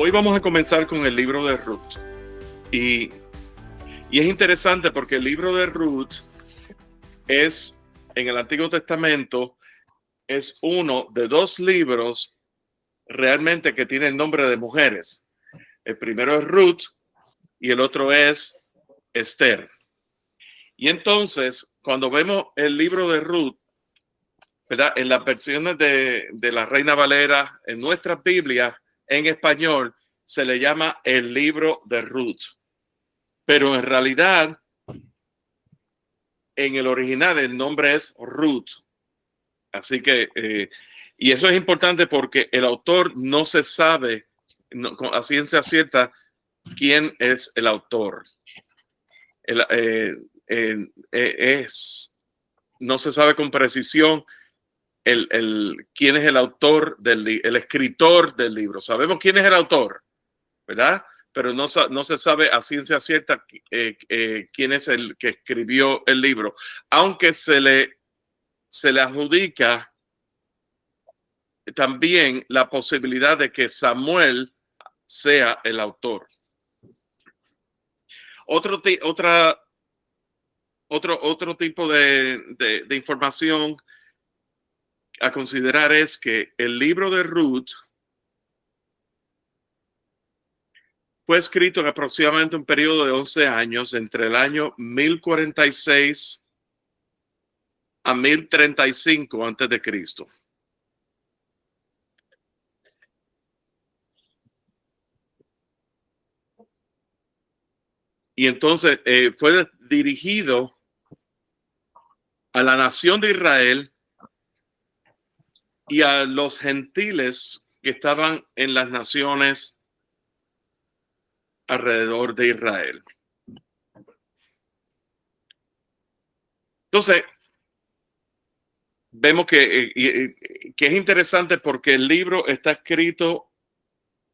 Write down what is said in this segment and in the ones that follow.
Hoy vamos a comenzar con el libro de Ruth. Y es interesante porque el libro de Ruth es, en el Antiguo Testamento, es uno de dos libros realmente que tienen nombre de mujeres. El primero es Ruth y el otro es Esther. Y entonces, cuando vemos el libro de Ruth, ¿verdad? En las versiones de la Reina Valera, en nuestras Biblias, en español, se le llama el libro de Ruth. Pero en realidad, en el original, el nombre es Ruth. Así que, y eso es importante porque el autor no se sabe a ciencia cierta quién es el autor. No se sabe con precisión quién es el autor, el escritor del libro. Sabemos quién es el autor, ¿verdad? Pero no se sabe a ciencia cierta quién es el que escribió el libro, aunque se le adjudica también la posibilidad de que Samuel sea el autor. Otro tipo de información a considerar es que el libro de Ruth fue escrito en aproximadamente un periodo de 11 años, entre el año 1046 a 1035 antes de Cristo. Y entonces fue dirigido a la nación de Israel y a los gentiles que estaban en las naciones alrededor de Israel. Entonces, vemos que es interesante porque el libro está escrito,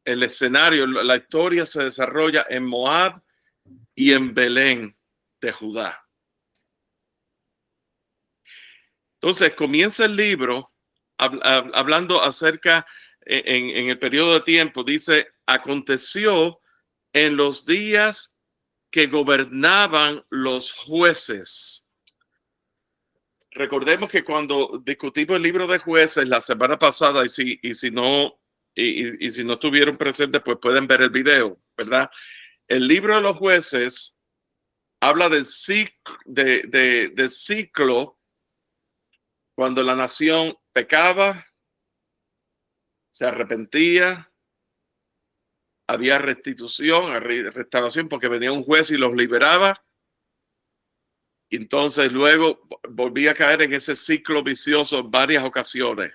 el escenario, la historia se desarrolla en Moab y en Belén de Judá. Entonces, comienza el libro hablando acerca, en el periodo de tiempo, dice, aconteció en los días que gobernaban los jueces. Recordemos que cuando discutimos el libro de jueces la semana pasada, y si no estuvieron presentes, pues pueden ver el video, ¿verdad? El libro de los jueces habla del ciclo cuando la nación pecaba, se arrepentía, había restitución, restauración, porque venía un juez y los liberaba. Entonces luego volvía a caer en ese ciclo vicioso en varias ocasiones.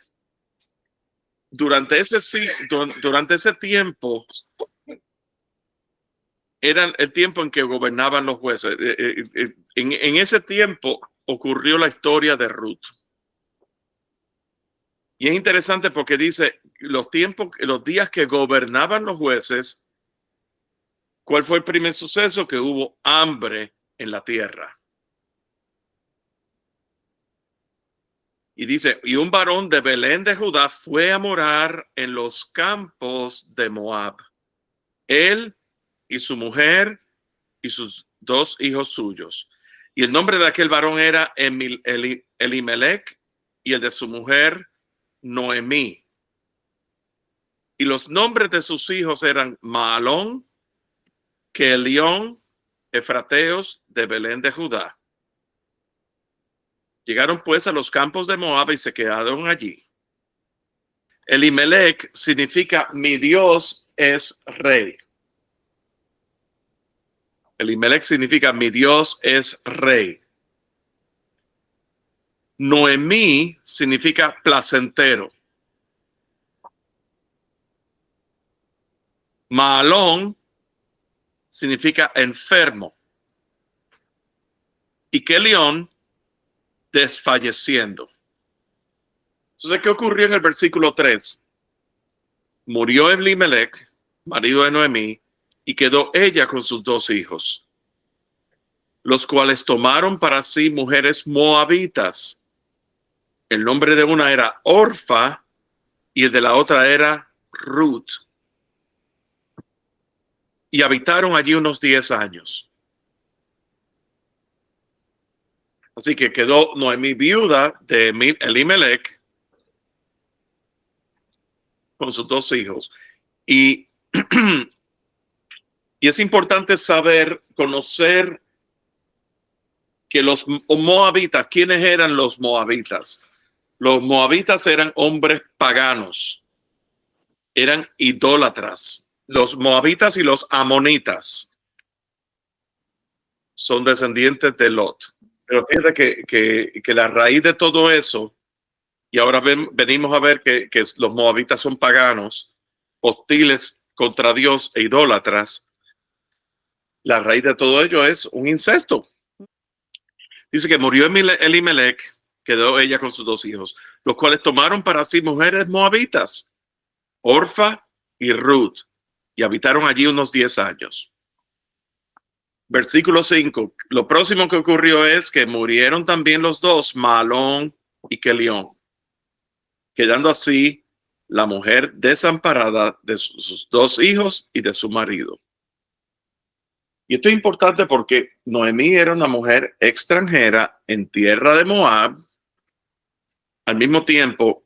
Durante ese tiempo, era el tiempo en que gobernaban los jueces. En ese tiempo ocurrió la historia de Ruth. Y es interesante porque dice los días que gobernaban los jueces, ¿cuál fue el primer suceso? Que hubo hambre en la tierra. Y dice, y un varón de Belén de Judá fue a morar en los campos de Moab. Él y su mujer y sus dos hijos suyos. Y el nombre de aquel varón era Elimelech y el de su mujer Noemí. Y los nombres de sus hijos eran Maalón, Kelión, efrateos de Belén de Judá. Llegaron pues a los campos de Moab y se quedaron allí. Elimelech significa mi Dios es rey. Elimelech significa mi Dios es rey. Noemí significa placentero. Maalón significa enfermo. Y Kelión, desfalleciendo. Entonces, ¿qué ocurrió en el versículo 3? Murió Elimelech, marido de Noemí, y quedó ella con sus dos hijos, los cuales tomaron para sí mujeres moabitas. El nombre de una era Orfa y el de la otra era Ruth. y habitaron allí unos 10 años. Así que quedó Noemí viuda de Elimelech con sus 2 hijos. Y, y es importante saber, conocer que los moabitas, ¿quiénes eran los moabitas? Los moabitas eran hombres paganos, eran idólatras. Los moabitas y los amonitas son descendientes de Lot. Pero fíjate que la raíz de todo eso, y ahora venimos a ver que los moabitas son paganos, hostiles contra Dios e idólatras. La raíz de todo ello es un incesto. Dice que murió Elimelech, quedó ella con sus 2 hijos, los cuales tomaron para sí mujeres moabitas, Orfa y Ruth, y habitaron allí unos 10 años. Versículo 5. Lo próximo que ocurrió es que murieron también los 2, Mahlón y Kelión, quedando así la mujer desamparada de sus 2 hijos y de su marido. Y esto es importante porque Noemí era una mujer extranjera en tierra de Moab. Al mismo tiempo,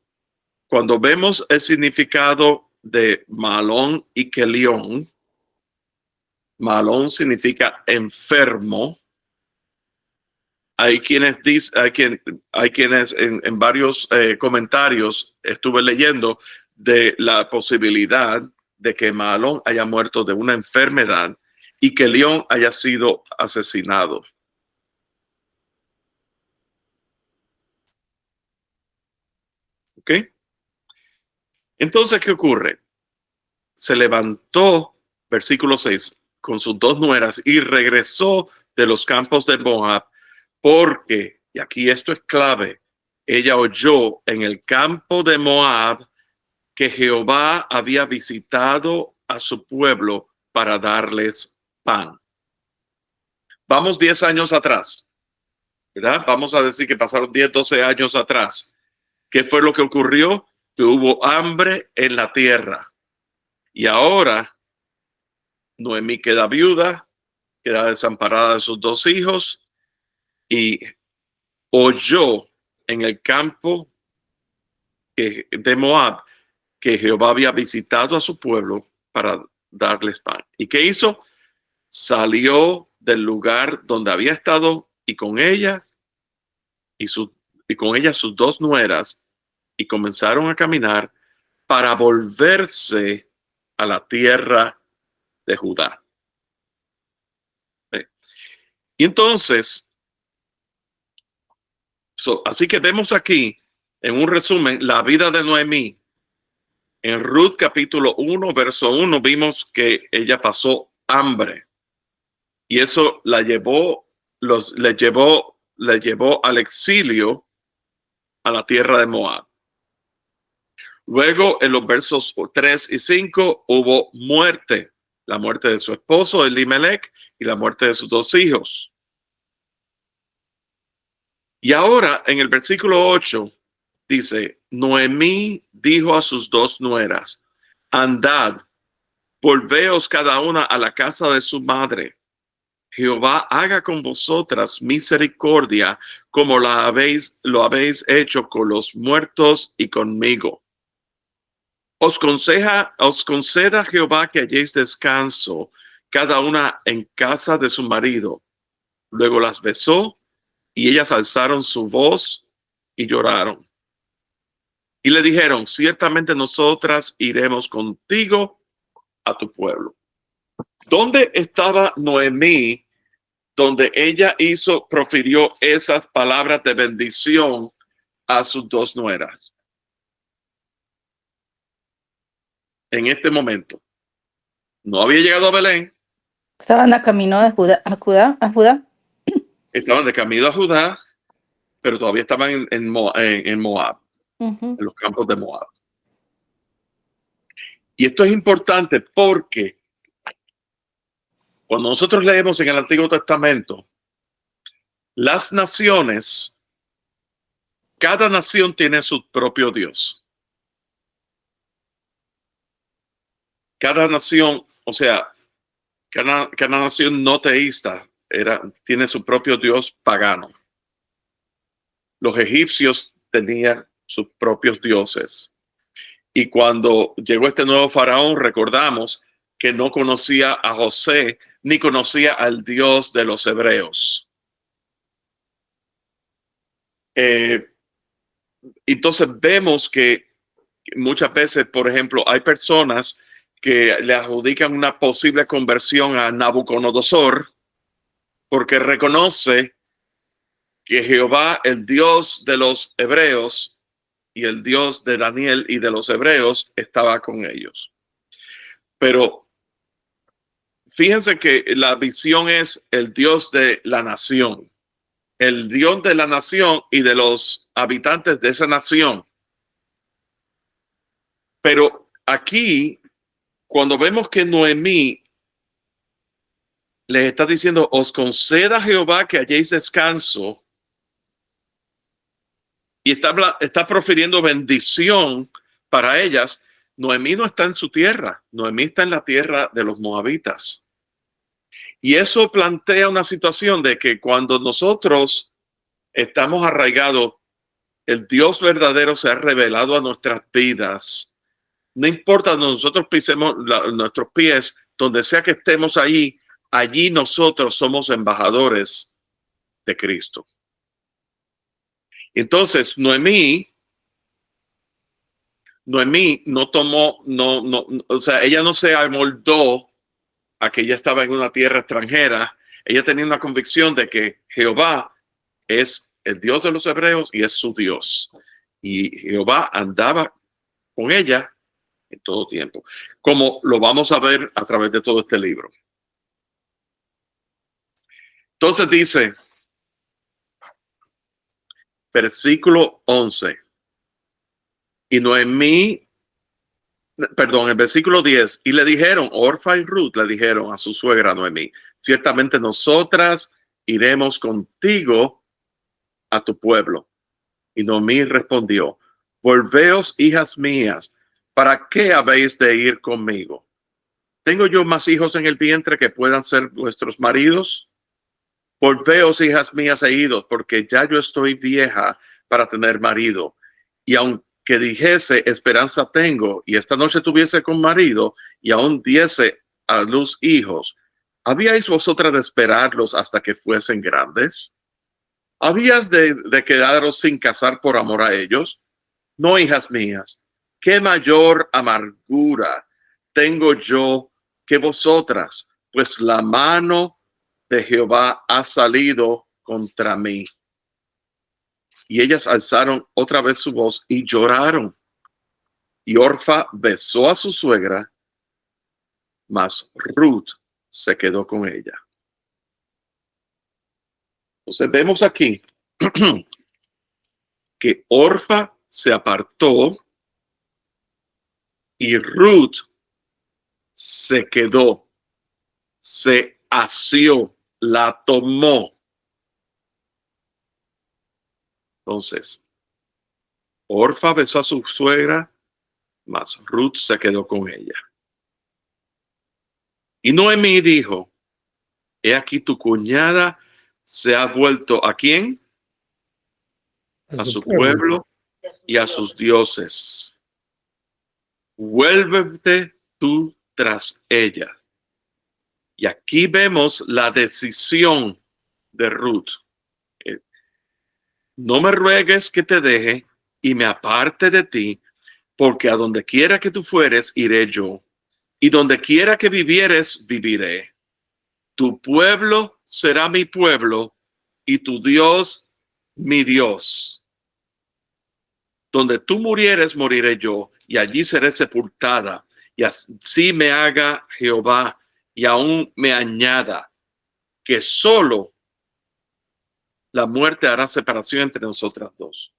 cuando vemos el significado de Mahlón y Kelión, Mahlón significa enfermo. Hay quienes dicen, hay quienes en varios comentarios estuve leyendo de la posibilidad de que Mahlón haya muerto de una enfermedad y que León haya sido asesinado. ¿Ok? Entonces, ¿qué ocurre? Se levantó, versículo 6, con sus 2 nueras y regresó de los campos de Moab porque, y aquí esto es clave, ella oyó en el campo de Moab que Jehová había visitado a su pueblo para darles pan. Vamos 10 años atrás, ¿verdad? Vamos a decir que pasaron 10, 12 años atrás. ¿Qué fue lo que ocurrió? Que hubo hambre en la tierra. Y ahora Noemí queda viuda, queda desamparada de sus 2 hijos y oyó en el campo de Moab que Jehová había visitado a su pueblo para darles pan. ¿Y qué hizo? Salió del lugar donde había estado y con ellas y con ellas sus 2 nueras y comenzaron a caminar para volverse a la tierra de Judá. Y entonces, así que vemos aquí, en un resumen, la vida de Noemí. En Ruth capítulo 1, verso 1, vimos que ella pasó hambre y eso le llevó al exilio a la tierra de Moab. Luego, en los versos 3 y 5, hubo muerte, la muerte de su esposo Elimelech y la muerte de sus 2 hijos. Y ahora, en el versículo 8, dice, Noemí dijo a sus 2 nueras, andad, volveos cada una a la casa de su madre. Jehová haga con vosotras misericordia como lo habéis hecho con los muertos y conmigo. Os conceda Jehová que halléis descanso, cada una en casa de su marido. Luego las besó y ellas alzaron su voz y lloraron. Y le dijeron, ciertamente nosotras iremos contigo a tu pueblo. ¿Dónde estaba Noemí? Donde ella profirió esas palabras de bendición a sus 2 nueras. En este momento. No había llegado a Belén. Estaban a camino de Judá. Estaban de camino a Judá, pero todavía estaban en Moab, en los campos de Moab. Y esto es importante porque cuando nosotros leemos en el Antiguo Testamento, las naciones, cada nación tiene su propio Dios. Cada nación, o sea, que una nación no teísta, tiene su propio Dios pagano. Los egipcios tenían sus propios dioses. Y cuando llegó este nuevo faraón, recordamos que no conocía a José ni conocía al Dios de los hebreos. Entonces vemos que muchas veces, por ejemplo, hay personas que le adjudican una posible conversión a Nabucodonosor porque reconoce que Jehová, el Dios de los hebreos y el Dios de Daniel y de los hebreos, estaba con ellos. Pero fíjense que la visión es el Dios de la nación, el Dios de la nación y de los habitantes de esa nación. Pero aquí, cuando vemos que Noemí les está diciendo, os conceda Jehová que halléis descanso, y está profiriendo bendición para ellas. Noemí no está en su tierra, Noemí está en la tierra de los moabitas. Y eso plantea una situación de que cuando nosotros estamos arraigados, el Dios verdadero se ha revelado a nuestras vidas. No importa donde nosotros pisemos nuestros pies, donde sea que estemos allí nosotros somos embajadores de Cristo. Entonces, Noemí no tomó, o sea, ella no se amoldó a que ella estaba en una tierra extranjera. Ella tenía una convicción de que Jehová es el Dios de los hebreos y es su Dios. Y Jehová andaba con ella en todo tiempo, como lo vamos a ver a través de todo este libro. Entonces dice, versículo 11, y Noemí, perdón, el versículo 10, y le dijeron, Orfa y Ruth le dijeron a su suegra Noemí, ciertamente nosotras iremos contigo a tu pueblo. Y Noemí respondió, volveos, hijas mías, ¿para qué habéis de ir conmigo? ¿Tengo yo más hijos en el vientre que puedan ser vuestros maridos? Volveos, hijas mías, e idos, porque ya yo estoy vieja para tener marido. Y aunque dijese, esperanza tengo, y esta noche tuviese con marido, y aún diese a luz hijos, ¿habíais vosotras de esperarlos hasta que fuesen grandes? ¿Habías de quedaros sin casar por amor a ellos? No, hijas mías, qué mayor amargura tengo yo que vosotras, pues la mano de Jehová ha salido contra mí. Y ellas alzaron otra vez su voz y lloraron. Y Orfa besó a su suegra, mas Ruth se quedó con ella. Entonces vemos aquí que Orfa se apartó y Ruth se quedó, se asió, la tomó. Entonces, Orfa besó a su suegra, mas Ruth se quedó con ella. Y Noemí dijo, he aquí tu cuñada se ha vuelto ¿a quién? A su pueblo y a sus dioses. Vuélvete tú tras ella. Y aquí vemos la decisión de Ruth. No me ruegues que te deje y me aparte de ti, porque a donde quiera que tú fueres, iré yo, y donde quiera que vivieres, viviré. Tu pueblo será mi pueblo, y tu Dios, mi Dios. Donde tú murieres, moriré yo, y allí seré sepultada, y así me haga Jehová, y aún me añada, que solo la muerte hará separación entre nosotras dos.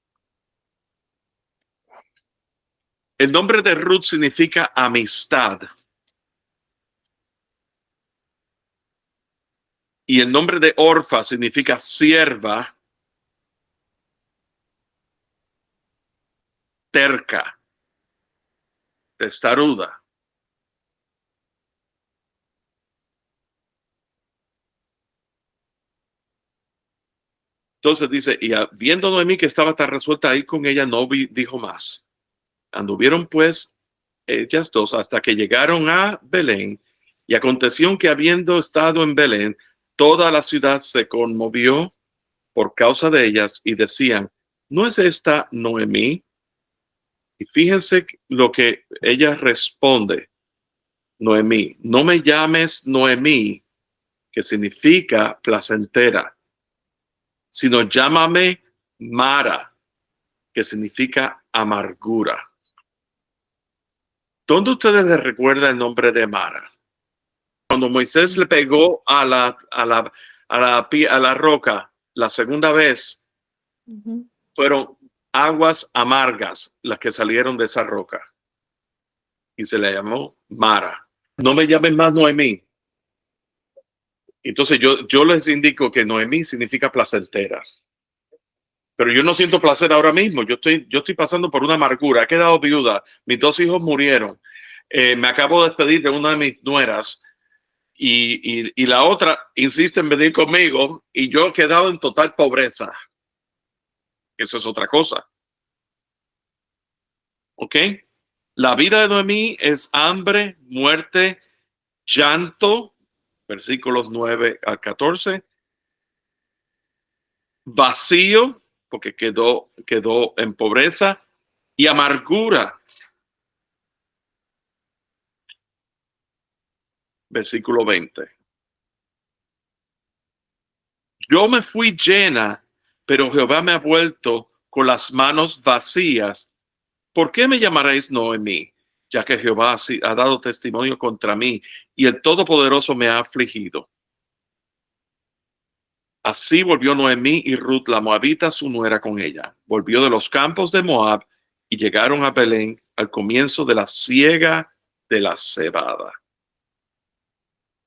El nombre de Ruth significa amistad. Y el nombre de Orfa significa sierva, terca, testaruda. Entonces dice, y viendo Noemí que estaba tan resuelta a ir con ella, no dijo más. Anduvieron pues ellas dos hasta que llegaron a Belén, y aconteció que habiendo estado en Belén, toda la ciudad se conmovió por causa de ellas y decían, ¿no es esta Noemí? Y fíjense lo que ella responde, Noemí, no me llames Noemí, que significa placentera, sino llámame Mara, que significa amargura. ¿Dónde ustedes les recuerda el nombre de Mara? Cuando Moisés le pegó a la roca la segunda vez, fueron aguas amargas las que salieron de esa roca. Y se le llamó Mara. No me llamen más Noemí. Entonces yo les indico que Noemí significa placentera. Pero yo no siento placer ahora mismo. Yo estoy pasando por una amargura. He quedado viuda. Mis 2 hijos murieron. Me acabo de despedir de una de mis nueras. Y la otra insiste en venir conmigo. Y yo he quedado en total pobreza. Eso es otra cosa. ¿Ok? La vida de Noemí es hambre, muerte, llanto. Versículos 9 al 14. Vacío, porque quedó en pobreza, y amargura. Versículo 20. Yo me fui llena, pero Jehová me ha vuelto con las manos vacías. ¿Por qué me llamaréis Noemí? Ya que Jehová ha dado testimonio contra mí y el Todopoderoso me ha afligido. Así volvió Noemí y Ruth la moabita, su nuera, con ella. Volvió de los campos de Moab y llegaron a Belén al comienzo de la siega de la cebada.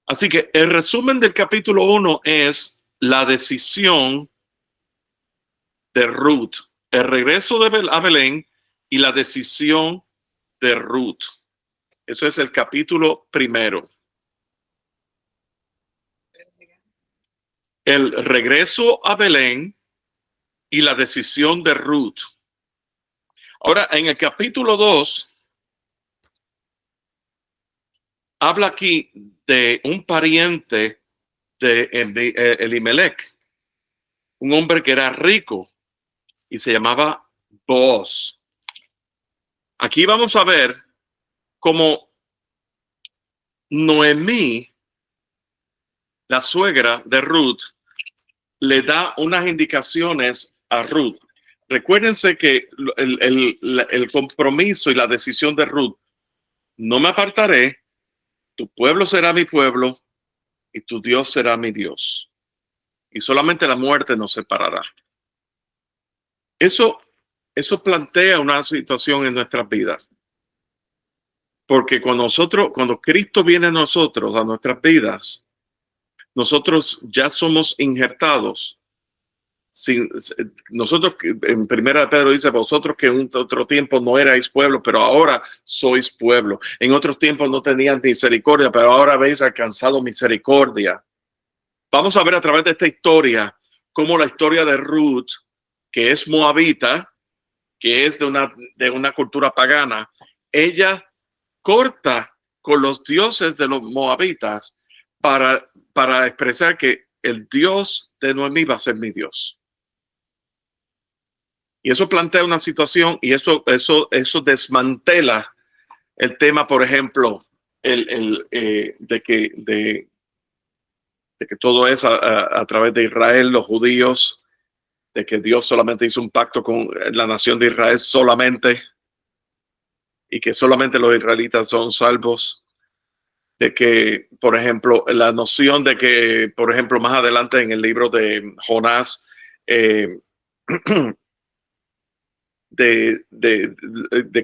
Así que el resumen del capítulo 1 es la decisión de Ruth, el regreso a Belén y la decisión de Ruth. Eso es el capítulo 1. El regreso a Belén y la decisión de Ruth. Ahora, en el capítulo 2, habla aquí de un pariente de Elimelech, un hombre que era rico y se llamaba Booz. Aquí vamos a ver cómo Noemí, la suegra de Ruth, le da unas indicaciones a Ruth. Recuérdense que el compromiso y la decisión de Ruth, no me apartaré, tu pueblo será mi pueblo y tu Dios será mi Dios. Y solamente la muerte nos separará. Eso plantea una situación en nuestras vidas. Porque cuando Cristo viene a nosotros, a nuestras vidas, ya somos injertados. Nosotros, en 1 Pedro dice, vosotros que en otro tiempo no erais pueblo, pero ahora sois pueblo. En otros tiempos no tenían misericordia, pero ahora habéis alcanzado misericordia. Vamos a ver a través de esta historia, cómo la historia de Ruth, que es moabita, que es de una cultura pagana, ella corta con los dioses de los moabitas para expresar que el Dios de Noemí va a ser mi Dios. Y eso plantea una situación y eso desmantela el tema, por ejemplo, de que todo es a través de Israel, los judíos, de que Dios solamente hizo un pacto con la nación de Israel solamente y que solamente los israelitas son salvos. De que, por ejemplo, la noción de que, por ejemplo, más adelante en el libro de Jonás, de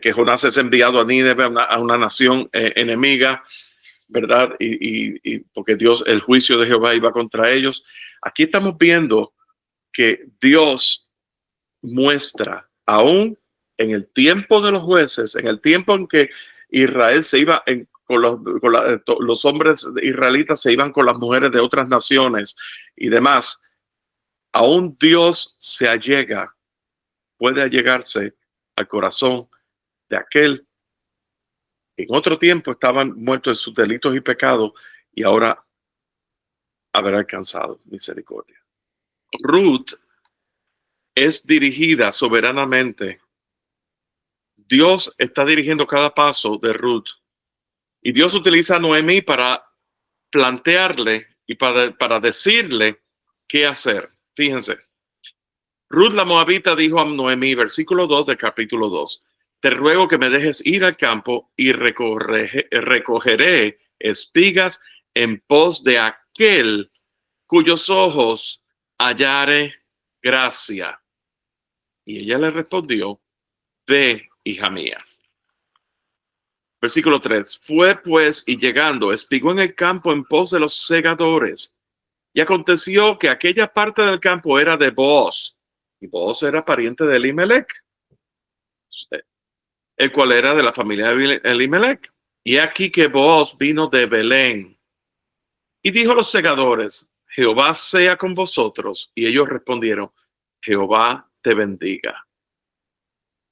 que Jonás es enviado a Nínive, a una nación enemiga, ¿verdad? Y porque Dios, el juicio de Jehová iba contra ellos. Aquí estamos viendo que Dios muestra, aún en el tiempo de los jueces, en el tiempo en que Israel se iba los hombres israelitas se iban con las mujeres de otras naciones y demás, Aún Dios se allega, puede allegarse al corazón de aquel que en otro tiempo estaban muertos en sus delitos y pecados y ahora habrá alcanzado misericordia. Ruth es dirigida soberanamente. Dios está dirigiendo cada paso de Ruth. Y Dios utiliza a Noemí para plantearle y para decirle qué hacer. Fíjense. Ruth la Moabita dijo a Noemí, versículo 2 del capítulo 2, te ruego que me dejes ir al campo y recogeré espigas en pos de aquel cuyos ojos hallare gracia. Y ella le respondió, ve, hija mía. Versículo 3. Fue pues y llegando, espigó en el campo en pos de los segadores. Y aconteció que aquella parte del campo era de Booz. Y Booz era pariente de Elimelech, el cual era de la familia de Elimelech. Y aquí que Booz vino de Belén. Y dijo a los segadores, Jehová sea con vosotros. Y ellos respondieron, Jehová te bendiga.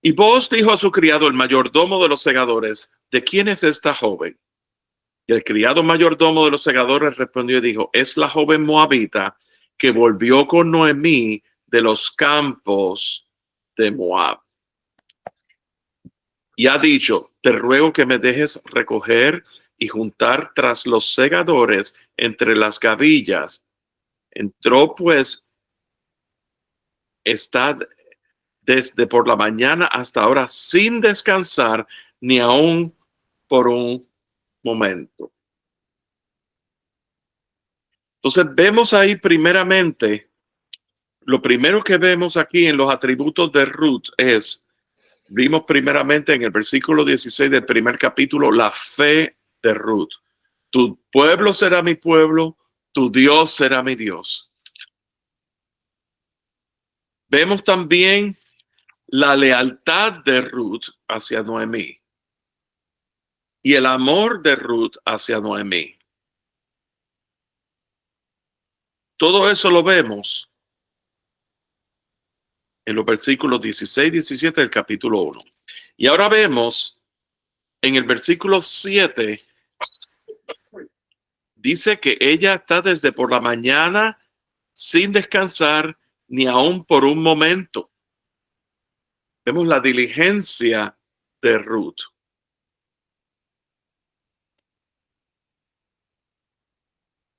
Y Booz dijo a su criado, el mayordomo de los segadores, ¿de quién es esta joven? Y el criado mayordomo de los segadores respondió y dijo, es la joven moabita que volvió con Noemí de los campos de Moab. Y ha dicho, te ruego que me dejes recoger y juntar tras los segadores entre las gavillas. Entró pues, está desde por la mañana hasta ahora sin descansar ni aún por un momento. Entonces vemos ahí primeramente, lo primero que vemos aquí en los atributos de Ruth vimos primeramente en el versículo 16 del primer capítulo, la fe de Ruth. Tu pueblo será mi pueblo, tu Dios será mi Dios. Vemos también la lealtad de Ruth hacia Noemí y el amor de Ruth hacia Noemí. Todo eso lo vemos en los versículos 16 y 17 del capítulo 1. Y ahora vemos en el versículo 7, dice que ella está desde por la mañana sin descansar ni aún por un momento. Vemos la diligencia de Ruth.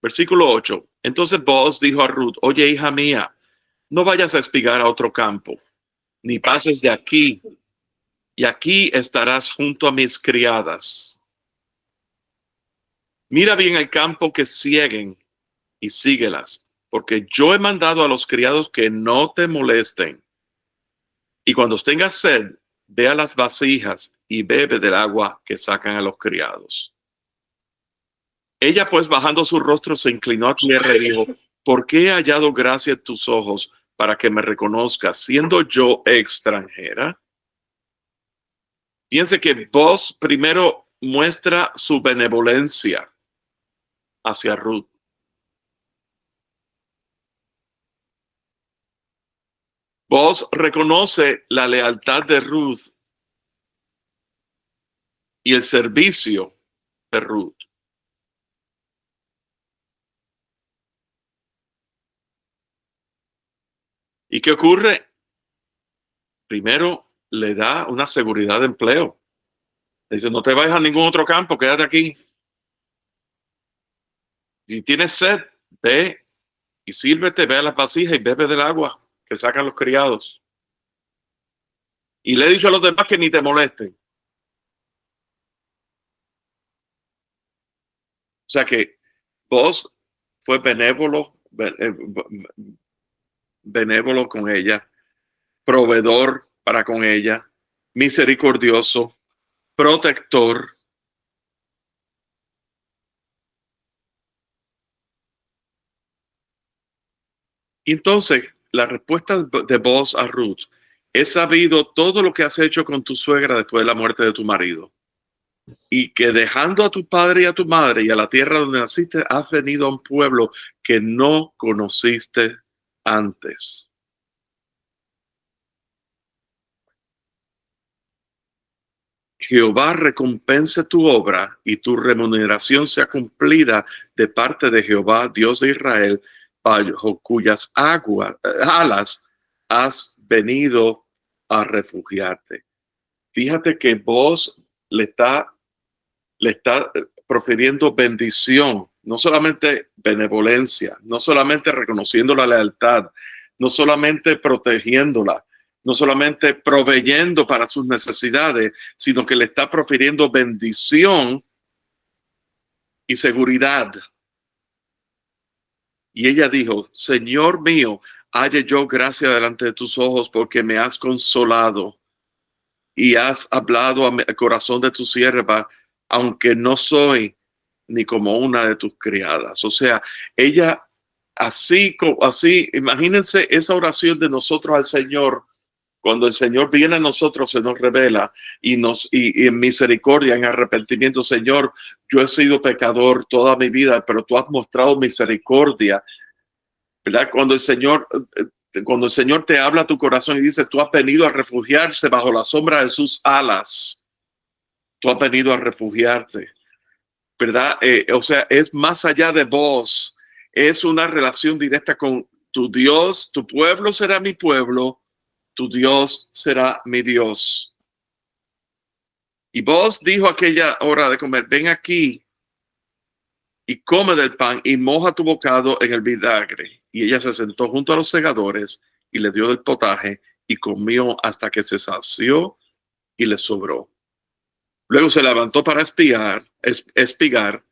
Versículo 8. Entonces Booz dijo a Ruth, oye, hija mía, no vayas a espigar a otro campo, ni pases de aquí, y aquí estarás junto a mis criadas. Mira bien el campo que sieguen y síguelas, porque yo he mandado a los criados que no te molesten. Y cuando tengas sed, ve a las vasijas y bebe del agua que sacan a los criados. Ella pues bajando su rostro se inclinó a tierra y dijo, ¿por qué he hallado gracia en tus ojos para que me reconozcas, siendo yo extranjera? Piense que Booz primero muestra su benevolencia hacia Ruth. Booz reconoce la lealtad de Ruth y el servicio de Ruth. ¿Y qué ocurre? Primero le da una seguridad de empleo. Le dice, no te vayas a ningún otro campo, quédate aquí. Si tienes sed, ve y sírvete, ve a las vasijas y bebe del agua que sacan los criados. Y le he dicho a los demás que ni te molesten. O sea que vos fue benévolo con ella, proveedor para con ella, misericordioso, protector. Y entonces, la respuesta de Booz a Ruth, he sabido todo lo que has hecho con tu suegra después de la muerte de tu marido. Y que dejando a tu padre y a tu madre y a la tierra donde naciste, has venido a un pueblo que no conociste antes. Jehová recompense tu obra y tu remuneración sea cumplida de parte de Jehová, Dios de Israel, bajo cuyas alas has venido a refugiarte. Fíjate que vos le está profiriendo bendición, no solamente benevolencia, no solamente reconociendo la lealtad, no solamente protegiéndola, no solamente proveyendo para sus necesidades, sino que le está profiriendo bendición y seguridad. Y ella dijo: Señor mío, halle yo gracia delante de tus ojos, porque me has consolado y has hablado al corazón de tu sierva, aunque no soy ni como una de tus criadas. O sea, ella así, imagínense esa oración de nosotros al Señor. Cuando el Señor viene a nosotros, se nos revela y en misericordia, en arrepentimiento: Señor, yo he sido pecador toda mi vida, pero tú has mostrado misericordia, ¿verdad? Cuando el Señor te habla a tu corazón y dice: tú has venido a refugiarse bajo la sombra de sus alas, tú has venido a refugiarte, ¿verdad? O sea, es más allá de vos, es una relación directa con tu Dios. Tu pueblo será mi pueblo, tu Dios será mi Dios. Y vos dijo aquella hora de comer: ven aquí y come del pan y moja tu bocado en el vinagre. Y ella se sentó junto a los segadores y le dio del potaje y comió hasta que se sació y le sobró. Luego se levantó para espigar,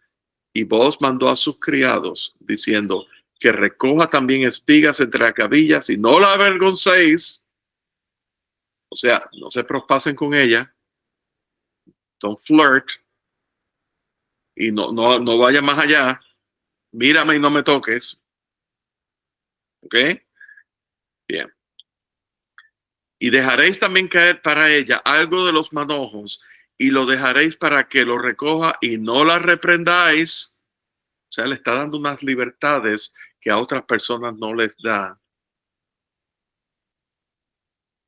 y vos mandó a sus criados diciendo: que recoja también espigas entre las cabillas y no la avergoncéis. O sea, no se prospasen con ella. Don't flirt. Y no vaya más allá. Mírame y no me toques. ¿Ok? Bien. Y dejaréis también caer para ella algo de los manojos, y lo dejaréis para que lo recoja y no la reprendáis. O sea, le está dando unas libertades que a otras personas no les da.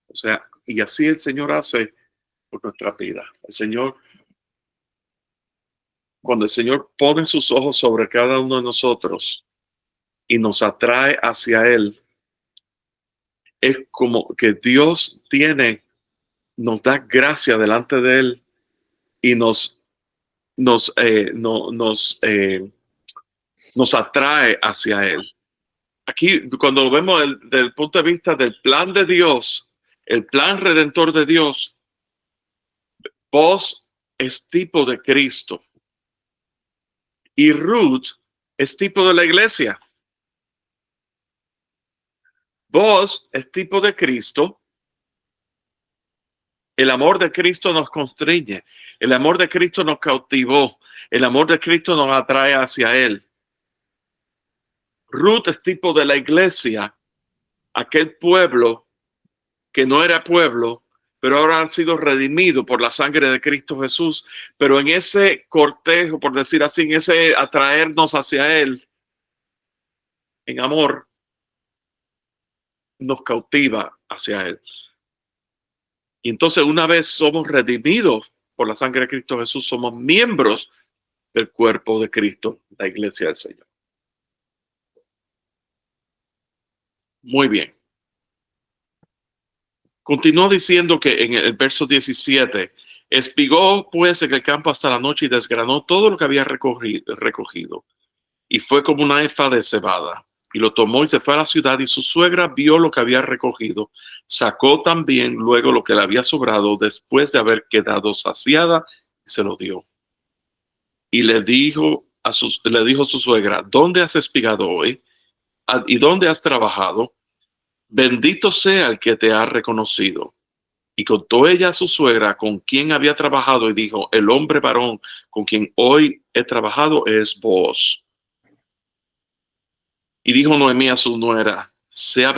O sea, y así el Señor hace por nuestra vida. El Señor, cuando el Señor pone sus ojos sobre cada uno de nosotros y nos atrae hacia Él, es como que Dios nos da gracia delante de Él y nos atrae hacia Él. Aquí, cuando lo vemos desde el punto de vista del plan de Dios, el plan redentor de Dios, vos es tipo de Cristo y Ruth es tipo de la iglesia. Vos es tipo de Cristo. El amor de Cristo nos constriñe. El amor de Cristo nos cautivó. El amor de Cristo nos atrae hacia Él. Ruth es tipo de la iglesia, aquel pueblo que no era pueblo, pero ahora ha sido redimido por la sangre de Cristo Jesús. Pero en ese cortejo, por decir así, en ese atraernos hacia Él, en amor, nos cautiva hacia Él. Y entonces, una vez somos redimidos por la sangre de Cristo Jesús, somos miembros del cuerpo de Cristo, la iglesia del Señor. Muy bien. Continuó diciendo que en el verso 17, espigó pues en el campo hasta la noche y desgranó todo lo que había recogido. Y fue como una efa de cebada. Y lo tomó y se fue a la ciudad, y su suegra vio lo que había recogido. Sacó también luego lo que le había sobrado después de haber quedado saciada, y se lo dio. Y le dijo su suegra: ¿dónde has espigado hoy? ¿Y dónde has trabajado? Bendito sea el que te ha reconocido. Y contó ella a su suegra con quien había trabajado, y dijo: el hombre varón con quien hoy he trabajado es vos. Y dijo Noemí a su nuera: sea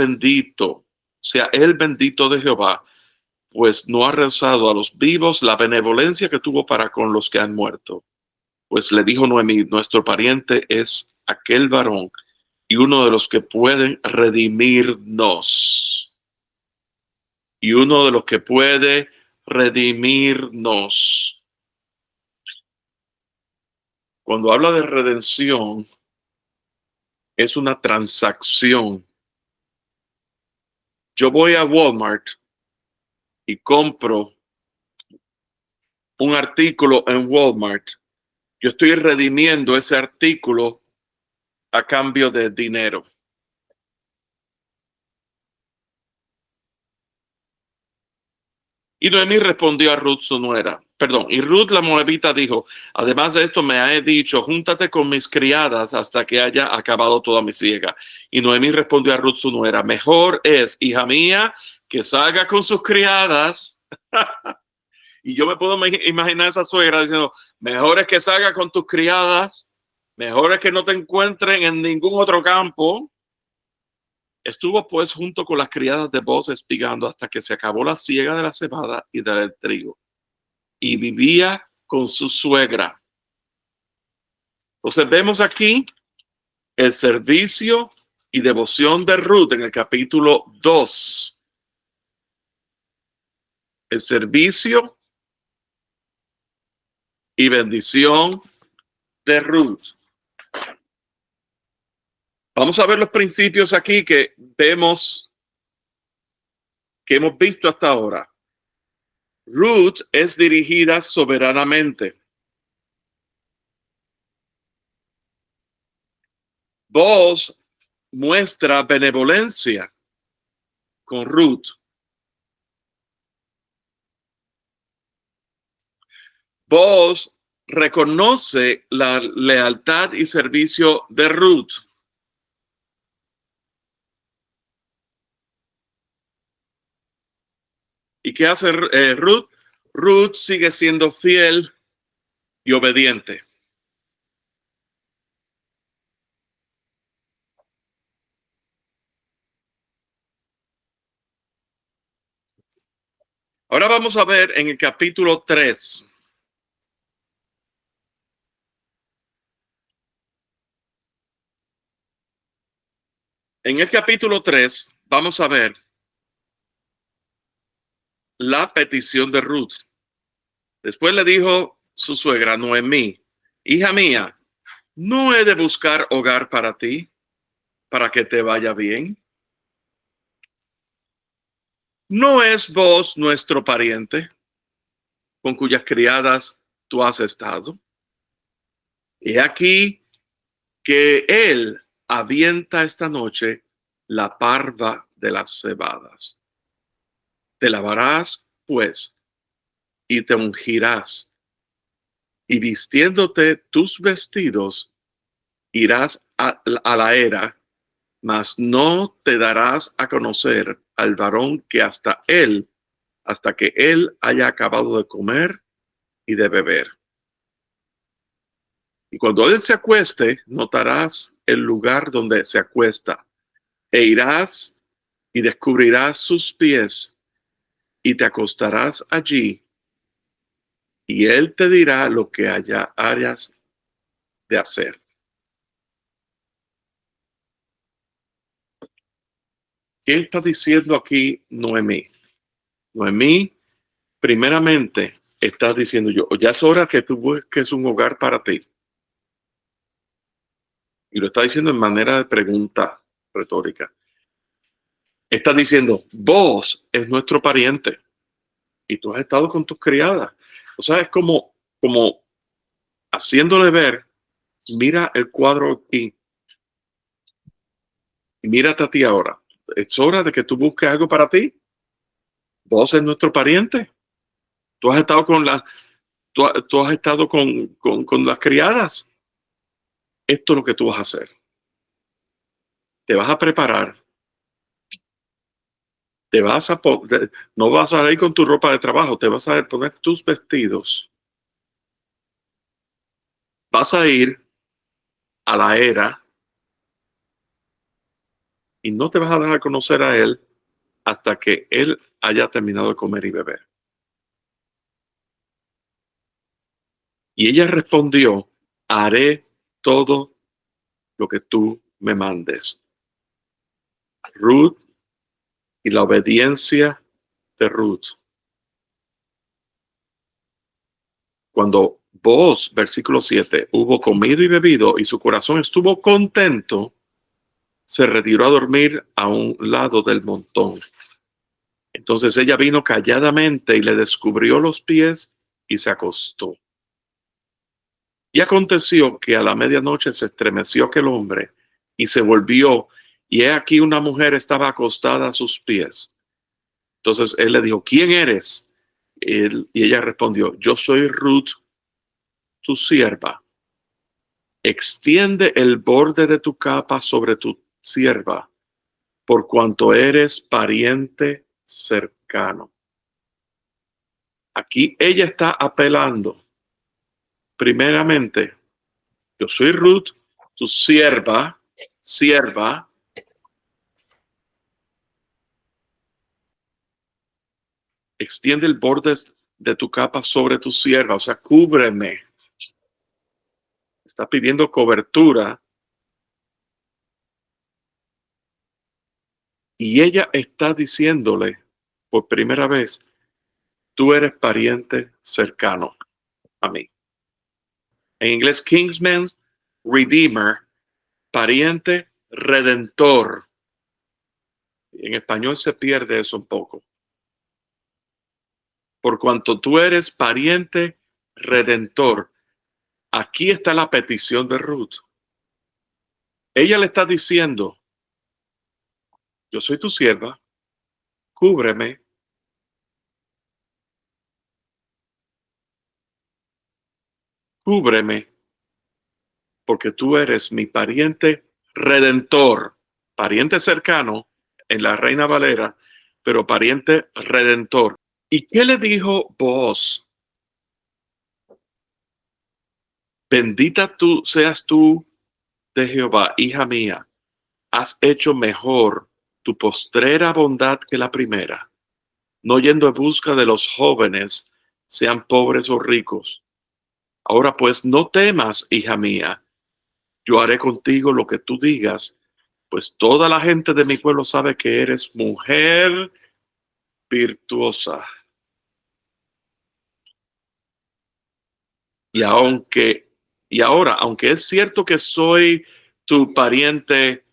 él bendito de Jehová, pues no ha rehusado a los vivos la benevolencia que tuvo para con los que han muerto. Pues le dijo Noemí: nuestro pariente es aquel varón, y uno de los que pueden redimirnos. Y uno de los que puede redimirnos. Cuando habla de redención, es una transacción. Yo voy a Walmart y compro un artículo en Walmart. Yo estoy redimiendo ese artículo a cambio de dinero. Y Noemí respondió a Ruth su nuera. Perdón, y Ruth la moabita dijo, además de esto me ha dicho, júntate con mis criadas hasta que haya acabado toda mi siega. Y Noemí respondió a Ruth su nuera, mejor es, hija mía, que salga con sus criadas. Y yo me puedo imaginar a esa suegra diciendo, mejor es que salga con tus criadas, mejor es que no te encuentren en ningún otro campo. Estuvo pues junto con las criadas de Booz espigando hasta que se acabó la siega de la cebada y del trigo. Y vivía con su suegra. Entonces vemos aquí el servicio y devoción de Ruth en el capítulo 2. El servicio y bendición de Ruth. Vamos a ver los principios aquí que vemos, que hemos visto hasta ahora. Ruth es dirigida soberanamente. Booz muestra benevolencia con Ruth. Booz reconoce la lealtad y servicio de Ruth. ¿Y qué hace Ruth? Ruth sigue siendo fiel y obediente. Ahora vamos a ver en el capítulo 3. En el capítulo 3 vamos a ver la petición de Ruth. Después le dijo su suegra Noemí, hija mía, ¿no he de buscar hogar para ti, para que te vaya bien? ¿No es vos nuestro pariente, con cuyas criadas tú has estado? He aquí que él avienta esta noche la parva de las cebadas. Te lavarás, pues, y te ungirás, y vistiéndote tus vestidos, irás a la era, mas no te darás a conocer al varón que hasta que él haya acabado de comer y de beber. Y cuando él se acueste, notarás el lugar donde se acuesta, e irás y descubrirás sus pies, y te acostarás allí, y él te dirá lo que hayas de hacer. ¿Qué está diciendo aquí Noemí? Noemí, primeramente, está diciendo ya es hora que tú busques un hogar para ti. Y lo está diciendo en manera de pregunta retórica. Está diciendo, vos es nuestro pariente y tú has estado con tus criadas. O sea, es como haciéndole ver, mira el cuadro aquí y mírate a ti ahora. Es hora de que tú busques algo para ti. Vos es nuestro pariente. Tú has estado tú has estado con las criadas. Esto es lo que tú vas a hacer. Te vas a preparar. No vas a ir con tu ropa de trabajo, te vas a poner tus vestidos. Vas a ir a la era y no te vas a dejar conocer a él hasta que él haya terminado de comer y beber. Y ella respondió, haré todo lo que tú me mandes. Ruth y la obediencia de Ruth. Cuando Booz, versículo 7, hubo comido y bebido y su corazón estuvo contento, se retiró a dormir a un lado del montón. Entonces ella vino calladamente y le descubrió los pies y se acostó. Y aconteció que a la medianoche se estremeció aquel hombre y se volvió, y he aquí una mujer estaba acostada a sus pies. Entonces él le dijo, ¿quién eres? Y ella respondió, yo soy Ruth, tu sierva. Extiende el borde de tu capa sobre tu sierva, por cuanto eres pariente cercano. Aquí ella está apelando. Primeramente, yo soy Ruth, tu sierva. Extiende el borde de tu capa sobre tu sierva, o sea, cúbreme. Está pidiendo cobertura. Y ella está diciéndole por primera vez, tú eres pariente cercano a mí. En inglés, kinsman, redeemer, pariente, redentor. En español se pierde eso un poco. Por cuanto tú eres pariente, redentor. Aquí está la petición de Ruth. Ella le está diciendo, yo soy tu sierva, cúbreme. Cúbreme, porque tú eres mi pariente redentor, pariente cercano en la Reina Valera, pero pariente redentor. ¿Y qué le dijo Booz? Bendita tú seas tú de Jehová, hija mía, has hecho mejor tu postrera bondad que la primera, no yendo en busca de los jóvenes, sean pobres o ricos. Ahora pues no temas, hija mía, yo haré contigo lo que tú digas, pues toda la gente de mi pueblo sabe que eres mujer virtuosa. Y ahora, aunque es cierto que soy tu pariente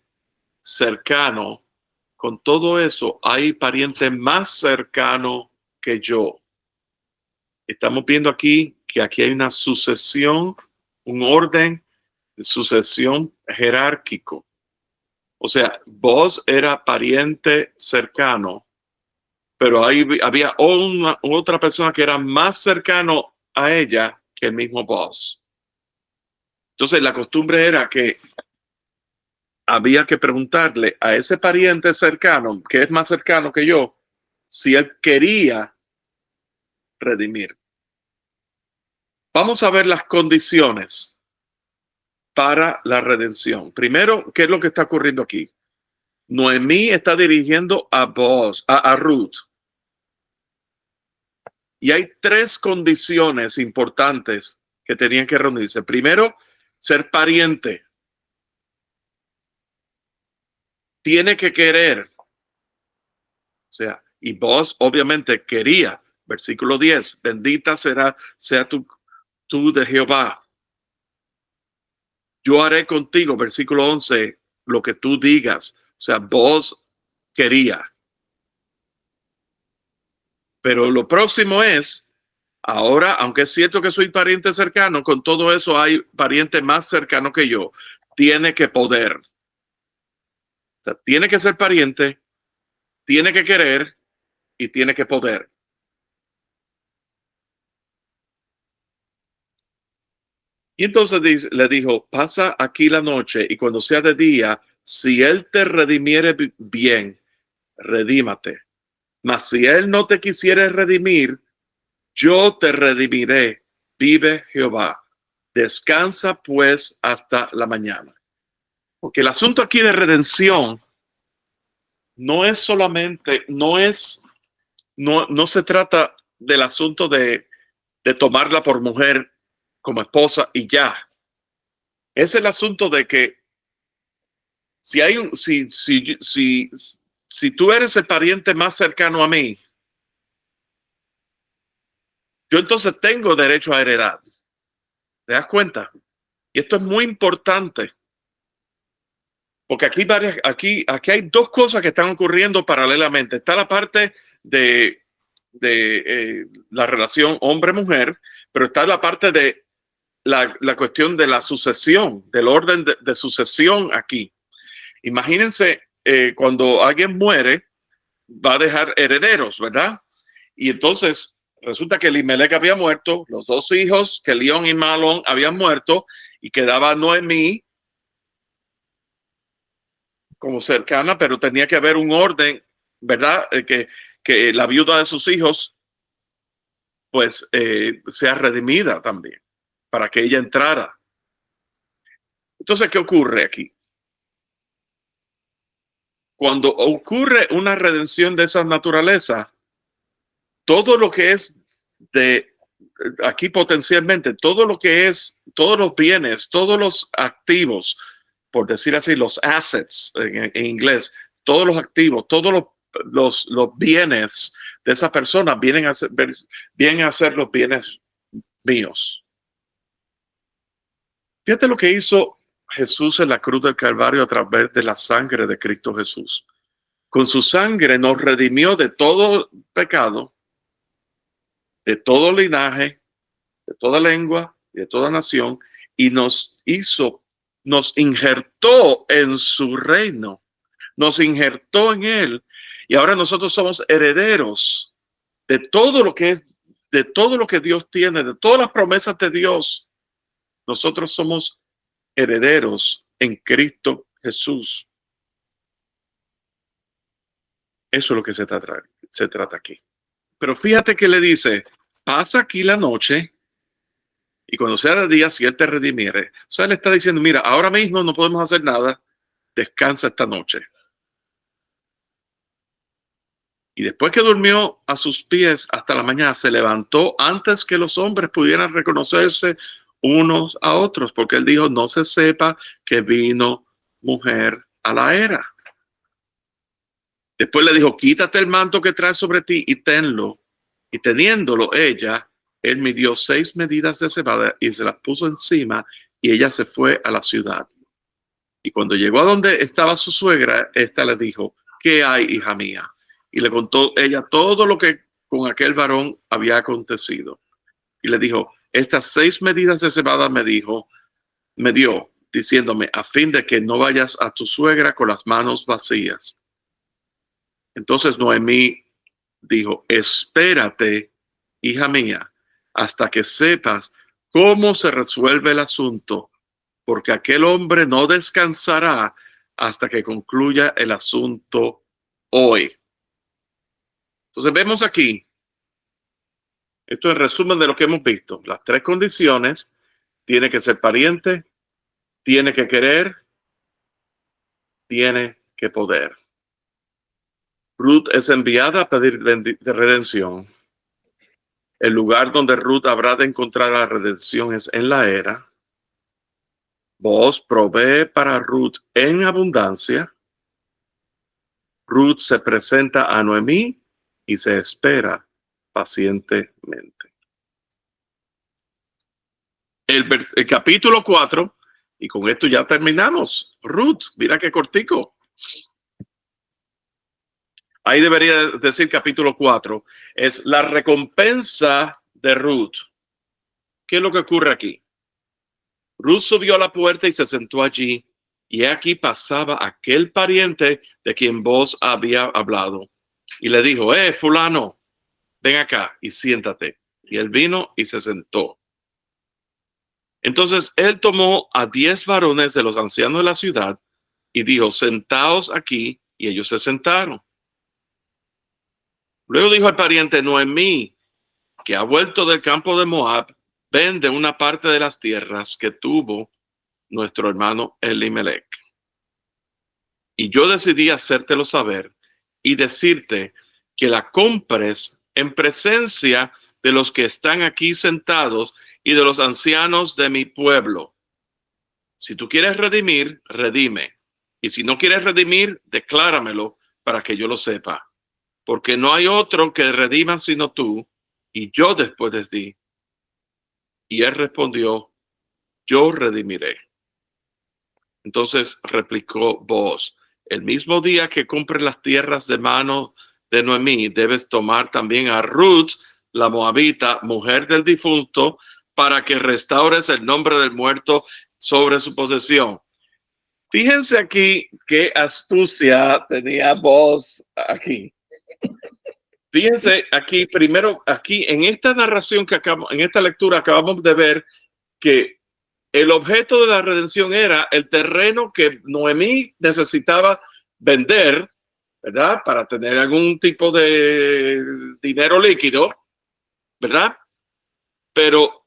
cercano, con todo eso hay pariente más cercano que yo. Estamos viendo aquí que aquí hay una sucesión, un orden de sucesión jerárquico. O sea, vos era pariente cercano, pero había otra persona que era más cercano a ella que el mismo vos. Entonces la costumbre era que había que preguntarle a ese pariente cercano, que es más cercano que yo, si él quería redimir. Vamos a ver las condiciones para la redención. Primero, ¿qué es lo que está ocurriendo aquí? Noemí está dirigiendo a Booz, a Ruth. Y hay tres condiciones importantes que tenían que reunirse. Primero, ser pariente. Tiene que querer. O sea, y Booz obviamente quería. Versículo 10, bendita sea tú de Jehová. Yo haré contigo, versículo 11, lo que tú digas. O sea, Booz quería. Pero lo próximo es, ahora, aunque es cierto que soy pariente cercano, con todo eso hay pariente más cercano que yo. Tiene que poder. O sea, tiene que ser pariente, tiene que querer y tiene que poder. Y entonces le dijo, pasa aquí la noche y cuando sea de día, si él te redimiere bien, redímate. Mas si él no te quisiere redimir, yo te redimiré, vive Jehová. Descansa pues hasta la mañana. Porque el asunto aquí de redención no es solamente, no se trata del asunto de tomarla por mujer como esposa y ya. Es el asunto de que Si tú eres el pariente más cercano a mí, yo entonces tengo derecho a heredad. ¿Te das cuenta? Y esto es muy importante. Porque aquí hay dos cosas que están ocurriendo paralelamente. Está la parte de la relación hombre-mujer, pero está la parte de la cuestión de la sucesión, del orden de sucesión aquí. Imagínense, cuando alguien muere, va a dejar herederos, ¿verdad? Y entonces resulta que Elimelech había muerto, los dos hijos, Kelión y Malón, habían muerto, y quedaba Noemí como cercana, pero tenía que haber un orden, ¿verdad? Que la viuda de sus hijos, pues, sea redimida también, para que ella entrara. Entonces, ¿qué ocurre aquí? Cuando ocurre una redención de esa naturaleza, todo lo que es aquí potencialmente, todo lo que es, todos los bienes, todos los activos, por decir así, los assets en inglés, todos los activos, todos los bienes de esa persona vienen a ser los bienes míos. Fíjate lo que hizo Jesús en la cruz del Calvario a través de la sangre de Cristo Jesús. Con su sangre nos redimió de todo pecado, de todo linaje, de toda lengua, de toda nación, y nos injertó en su reino, nos injertó en él, y ahora nosotros somos herederos de todo lo que es, de todo lo que Dios tiene, de todas las promesas de Dios. Nosotros somos herederos en Cristo Jesús. Eso es lo que se trata aquí. Pero fíjate que le dice, pasa aquí la noche, y cuando sea el día, si él te redimiere. O sea, él está diciendo, mira, ahora mismo no podemos hacer nada, descansa esta noche. Y después que durmió a sus pies hasta la mañana, se levantó antes que los hombres pudieran reconocerse unos a otros, porque él dijo, no se sepa que vino mujer a la era. Después le dijo, quítate el manto que traes sobre ti y tenlo. Y teniéndolo él midió 6 medidas de cebada y se las puso encima, y ella se fue a la ciudad. Y cuando llegó a donde estaba su suegra, ésta le dijo, ¿qué hay, hija mía? Y le contó ella todo lo que con aquel varón había acontecido. Y le dijo, estas 6 medidas de cebada me dio, diciéndome, a fin de que no vayas a tu suegra con las manos vacías. Entonces Noemí dijo, espérate, hija mía, hasta que sepas cómo se resuelve el asunto, porque aquel hombre no descansará hasta que concluya el asunto hoy. Entonces vemos aquí, esto es el resumen de lo que hemos visto, las 3 condiciones: tiene que ser pariente, tiene que querer, tiene que poder. Ruth es enviada a pedir redención. El lugar donde Ruth habrá de encontrar la redención es en la era. Boaz provee para Ruth en abundancia. Ruth se presenta a Noemí y se espera pacientemente. El capítulo 4, y con esto ya terminamos. Ruth, mira qué cortico. Ahí debería decir capítulo 4. Es la recompensa de Ruth. ¿Qué es lo que ocurre aquí? Ruth subió a la puerta y se sentó allí, y aquí pasaba aquel pariente de quien vos había hablado. Y le dijo, fulano, ven acá y siéntate. Y él vino y se sentó. Entonces él tomó a 10 varones de los ancianos de la ciudad y dijo, sentaos aquí, y ellos se sentaron. Luego dijo al pariente, Noemí, que ha vuelto del campo de Moab, vende una parte de las tierras que tuvo nuestro hermano Elimelech. Y yo decidí hacértelo saber y decirte que la compres en presencia de los que están aquí sentados y de los ancianos de mi pueblo. Si tú quieres redimir, redime. Y si no quieres redimir, decláramelo para que yo lo sepa. Porque no hay otro que redima sino tú, y yo después de ti. Y él respondió, yo redimiré. Entonces replicó Booz, el mismo día que compres las tierras de mano de Noemí, debes tomar también a Ruth, la moabita, mujer del difunto, para que restaures el nombre del muerto sobre su posesión. Fíjense aquí qué astucia tenía Booz aquí. Fíjense aquí, primero, aquí en esta narración que acabamos, en esta lectura acabamos de ver que el objeto de la redención era el terreno que Noemí necesitaba vender, ¿verdad? Para tener algún tipo de dinero líquido, ¿verdad? Pero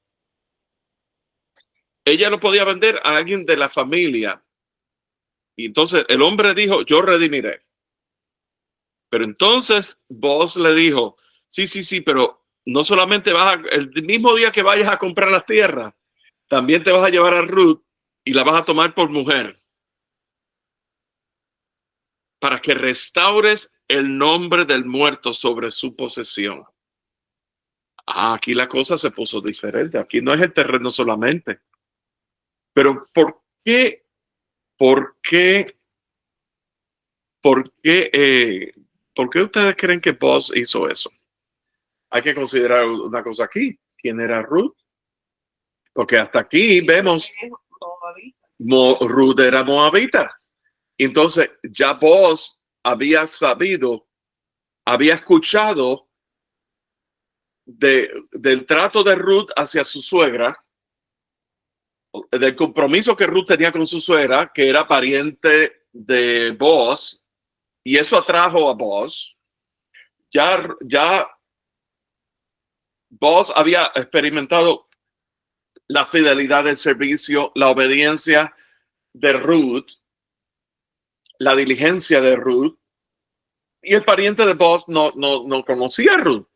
ella lo podía vender a alguien de la familia. Y entonces el hombre dijo, yo redimiré. Pero entonces Booz le dijo, sí, pero no solamente el mismo día que vayas a comprar las tierras, también te vas a llevar a Ruth y la vas a tomar por mujer para que restaures el nombre del muerto sobre su posesión. Aquí la cosa se puso diferente. Aquí no es el terreno solamente. Pero ¿por qué ustedes creen que Booz hizo eso? Hay que considerar una cosa aquí. ¿Quién era Ruth? Porque hasta aquí vemos Ruth era moabita. Entonces ya Booz había escuchado del trato de Ruth hacia su suegra, del compromiso que Ruth tenía con su suegra, que era pariente de Booz, y eso atrajo a Booz. Ya Booz había experimentado la fidelidad del servicio, la obediencia de Ruth, la diligencia de Ruth, y el pariente de Booz no conocía a Ruth.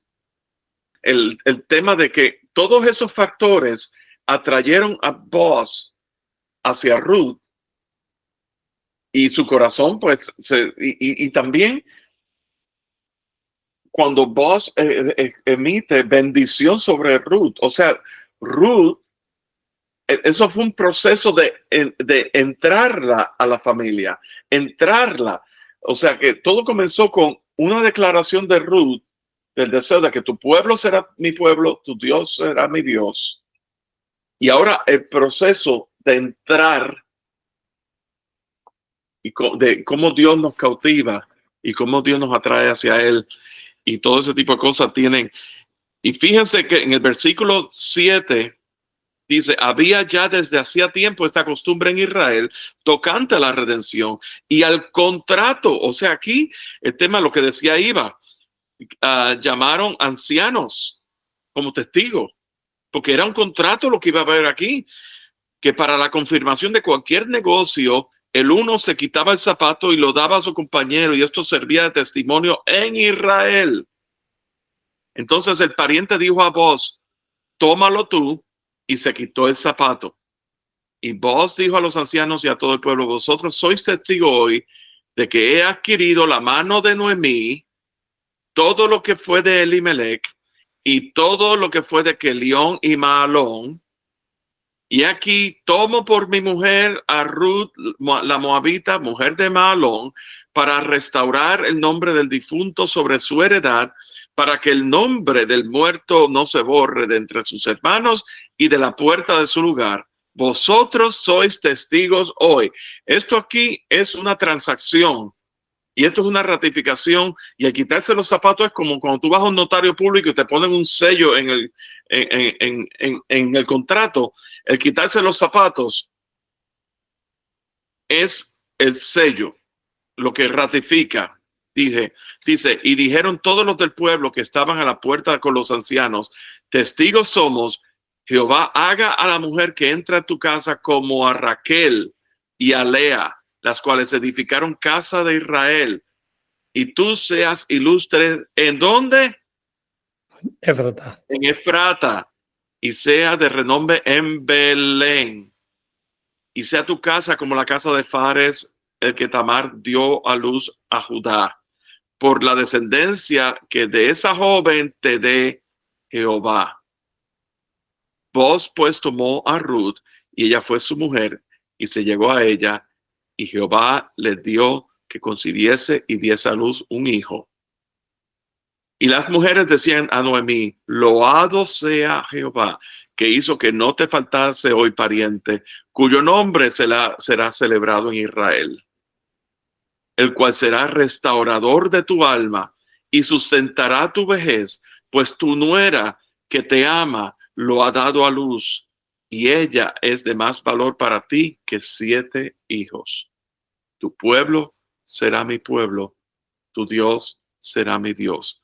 El tema de que todos esos factores atrayeron a Booz hacia Ruth y su corazón, pues, y también cuando Booz emite bendición sobre Ruth, o sea, Ruth, eso fue un proceso de entrarla a la familia, entrarla. O sea que todo comenzó con una declaración de Ruth, del deseo de que tu pueblo será mi pueblo, tu Dios será mi Dios. Y ahora el proceso de entrar y de cómo Dios nos cautiva y cómo Dios nos atrae hacia Él y todo ese tipo de cosas tienen. Y fíjense que en el versículo 7 dice, había ya desde hacía tiempo esta costumbre en Israel tocante a la redención y al contrato. O sea, aquí el tema, lo que decía Iva, llamaron ancianos como testigos, porque era un contrato lo que iba a haber aquí, que para la confirmación de cualquier negocio, el uno se quitaba el zapato y lo daba a su compañero, y esto servía de testimonio en Israel. Entonces el pariente dijo a Booz, tómalo tú, y se quitó el zapato. Y Booz dijo a los ancianos y a todo el pueblo, vosotros sois testigos hoy de que he adquirido la mano de Noemí, todo lo que fue de Elimelech y todo lo que fue de Kelión y Mahalón. Y aquí tomo por mi mujer a Ruth, la moabita, mujer de Mahalón, para restaurar el nombre del difunto sobre su heredad, para que el nombre del muerto no se borre de entre sus hermanos y de la puerta de su lugar. Vosotros sois testigos hoy. Esto aquí es una transacción y esto es una ratificación, y el quitarse los zapatos es como cuando tú vas a un notario público y te ponen un sello en el contrato. El quitarse los zapatos es el sello, lo que ratifica. Dice, y dijeron todos los del pueblo que estaban a la puerta con los ancianos, testigos somos, Jehová haga a la mujer que entra a tu casa como a Raquel y a Lea, las cuales edificaron casa de Israel, y tú seas ilustre. ¿En dónde? Efrata. En Efrata, y sea de renombre en Belén, y sea tu casa como la casa de Fares el que Tamar dio a luz a Judá, por la descendencia que de esa joven te dé Jehová. Vos pues tomó a Ruth, y ella fue su mujer, y se llegó a ella, y Jehová le dio que concibiese y diese a luz un hijo. Y las mujeres decían a Noemí: loado sea Jehová, que hizo que no te faltase hoy pariente, cuyo nombre será celebrado en Israel, el cual será restaurador de tu alma y sustentará tu vejez, pues tu nuera que te ama lo ha dado a luz, y ella es de más valor para ti que 7 hijos. Tu pueblo será mi pueblo, tu Dios será mi Dios.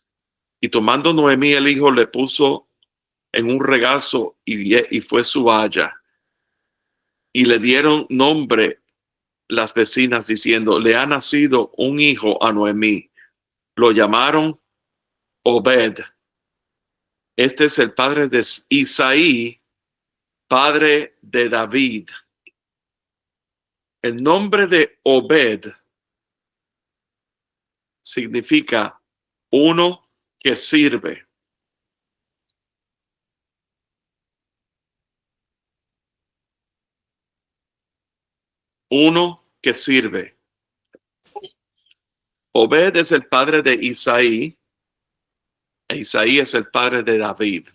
Y tomando Noemí el hijo, le puso en un regazo y fue su haya. Y le dieron nombre las vecinas diciendo: le ha nacido un hijo a Noemí. Lo llamaron Obed. Este es el padre de Isaí, padre de David. El nombre de Obed significa uno que sirve. Uno que sirve. Obed es el padre de Isaí, e Isaí es el padre de David.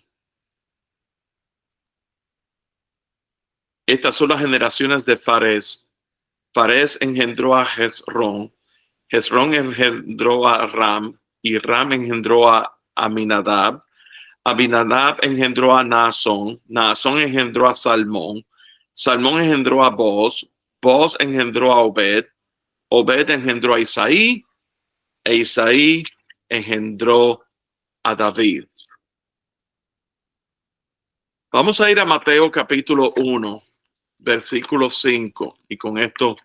Estas son las generaciones de Fares. Fares engendró a Hezrón. Hezrón engendró a Ram, y Ram engendró a Aminadab. Aminadab engendró a Naasón. Naasón engendró a Salmón. Salmón engendró a Boz. Boz engendró a Obed. Obed engendró a Isaí, e Isaí engendró a David. Vamos a ir a Mateo capítulo 1, versículo 5, y con esto,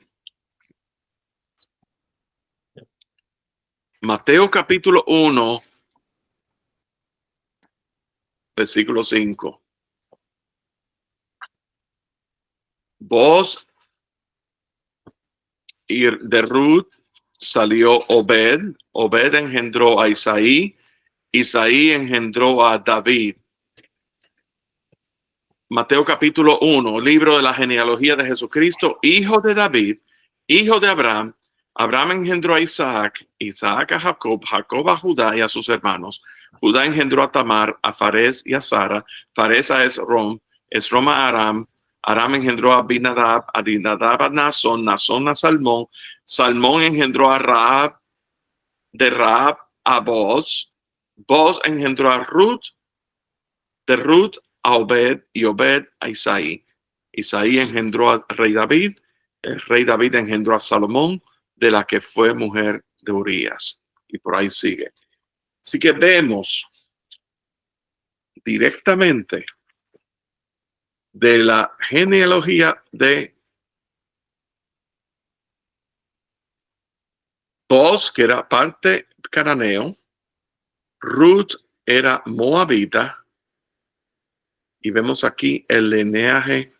Mateo capítulo 1, versículo 5. Boz y de Ruth salió Obed. Obed engendró a Isaí. Isaí engendró a David. Mateo capítulo 1, libro de la genealogía de Jesucristo, hijo de David, hijo de Abraham. Abraham engendró a Isaac, Isaac a Jacob, Jacob a Judá y a sus hermanos. Judá engendró a Tamar, a Fares y a Sara, Fares a Esrom, Esrom a Aram, Aram engendró a Abinadab, Abinadab a Naasón, Naasón a Salmón, Salmón engendró a Rahab, de Rahab a Boz, Boz engendró a Ruth, de Ruth a Obed, y Obed a Isaí. Isaí engendró al rey David, el rey David engendró a Salomón, de la que fue mujer de Urías. Y por ahí sigue. Así que vemos directamente de la genealogía de Boz, que era parte cananeo, Ruth era moabita, y vemos aquí el linaje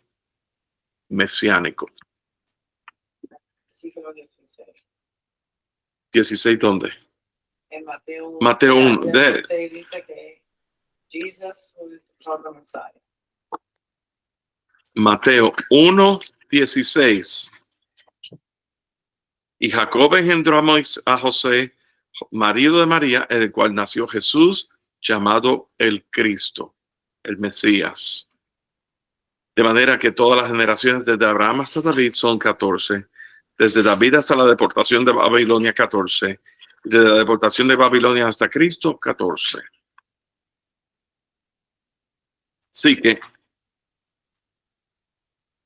mesiánico. Versículo 16. 16, ¿dónde? En Mateo 1. Mateo 1. Dice que Jesus was the Messiah. Mateo 1, 16. Y Jacob engendró a José, marido de María, el cual nació Jesús, llamado el Cristo, el Mesías. De manera que todas las generaciones desde Abraham hasta David son 14. Desde David hasta la deportación de Babilonia, 14. Desde la deportación de Babilonia hasta Cristo, 14. Así que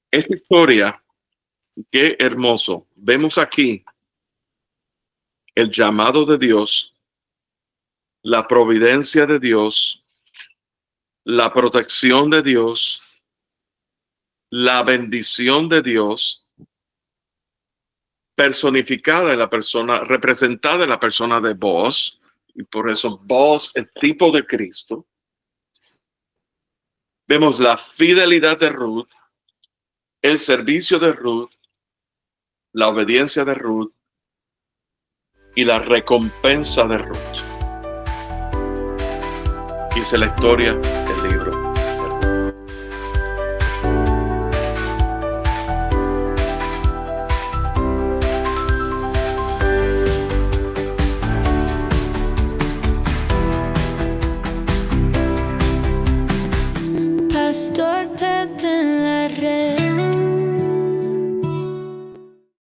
esta historia, qué hermoso. Vemos aquí el llamado de Dios, la providencia de Dios, la protección de Dios, la bendición de Dios, personificada en la persona, representada en la persona de Boz, y por eso Boz, el tipo de Cristo. Vemos la fidelidad de Ruth, el servicio de Ruth, la obediencia de Ruth y la recompensa de Ruth. Y esa es la historia del libro